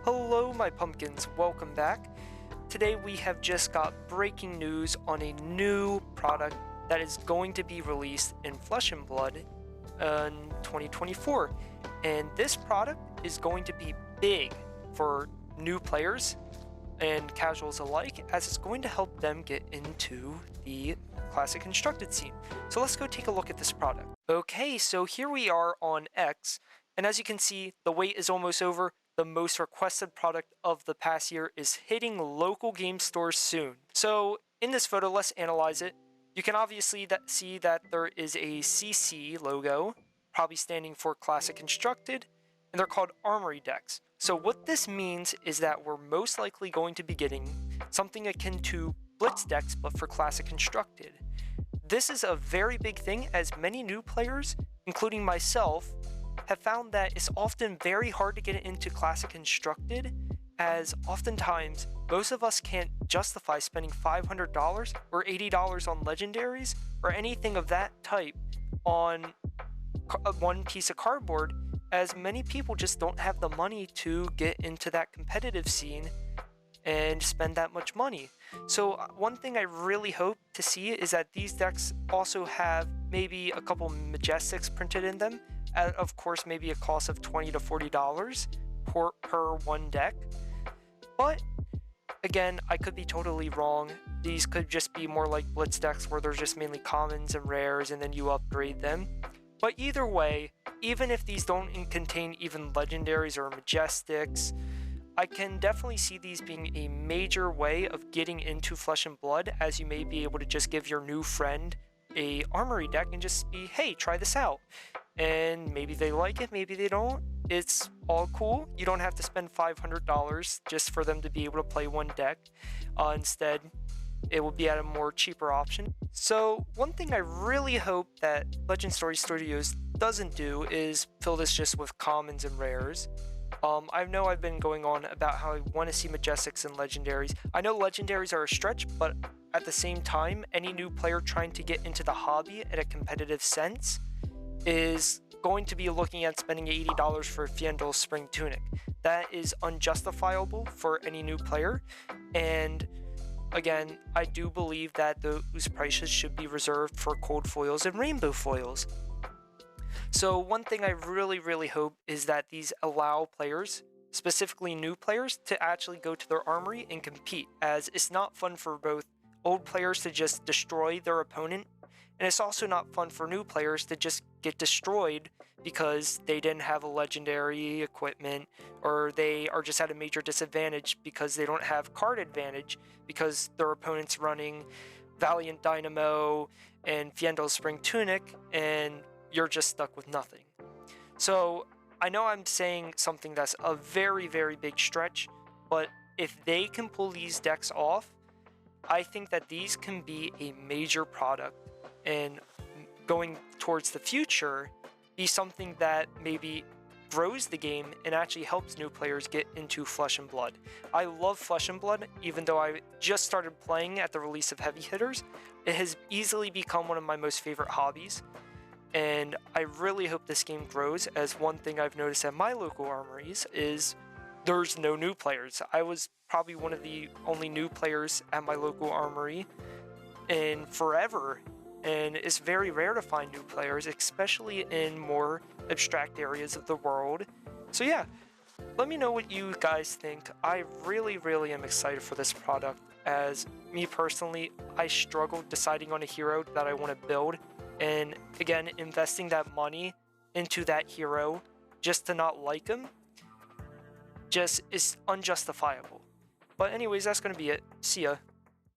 Hello my pumpkins, welcome back. Today we have just got breaking news on a new product that is going to be released in Flesh and Blood in 2024. And this product is going to be big for new players and casuals alike, as it's going to help them get into the classic constructed scene. So let's go take a look at this product. Okay, so here we are on X, and as you can see, the wait is almost over. The most requested product of the past year is hitting local game stores soon. So in this photo, let's analyze it. You can obviously see that there is a CC logo, probably standing for Classic Constructed, and they're called Armory decks. So what this means is that we're most likely going to be getting something akin to Blitz decks, but for Classic Constructed. This is a very big thing, as many new players, including myself, have found that it's often very hard to get into Classic Constructed, as oftentimes most of us can't justify spending $500 or $80 on legendaries or anything of that type on one piece of cardboard, as many people just don't have the money to get into that competitive scene and spend that much money. So one thing I really hope to see is that these decks also have maybe a couple Majestics printed in them, at of course maybe a cost of $20 to $40 per one deck. But again, I could be totally wrong. These could just be more like Blitz decks where there's just mainly commons and rares and then you upgrade them. But either way, even if these don't contain even legendaries or Majestics, I can definitely see these being a major way of getting into Flesh and Blood, as you may be able to just give your new friend a Armory deck and just be, hey, try this out. And maybe they like it, maybe they don't. It's all cool. You don't have to spend $500 just for them to be able to play one deck. Instead, it will be at a more cheaper option. So one thing I really hope that Legend Story Studios doesn't do is fill this just with commons and rares. I know I've been going on about how I want to see Majestics and Legendaries. I know Legendaries are a stretch, but at the same time, any new player trying to get into the hobby in a competitive sense is going to be looking at spending $80 for Fyendal's Spring Tunic. That is unjustifiable for any new player, and again, I do believe that those prices should be reserved for cold foils and rainbow foils. So one thing I really hope is that these allow players, specifically new players, to actually go to their armory and compete, as it's not fun for both old players to just destroy their opponent, and it's also not fun for new players to just get destroyed because they didn't have a legendary equipment, or they are just at a major disadvantage because they don't have card advantage because their opponent's running Valiant Dynamo and Fyendal's Spring Tunic, and you're just stuck with nothing. So I know I'm saying something that's a very big stretch, but if they can pull these decks off, I think that these can be a major product, and going towards the future, be something that maybe grows the game and actually helps new players get into Flesh and Blood. I love Flesh and Blood, even though I just started playing at the release of Heavy Hitters. It has easily become one of my most favorite hobbies, and I really hope this game grows, as one thing I've noticed at my local armories is there's no new players. I was probably one of the only new players at my local armory in forever, and it's very rare to find new players, especially in more abstract areas of the world. So yeah, let me know what you guys think. I really am excited for this product, as me personally, I struggled deciding on a hero that I want to build, and again, investing that money into that hero just to not like him just is unjustifiable. But anyways, that's going to be it. See ya.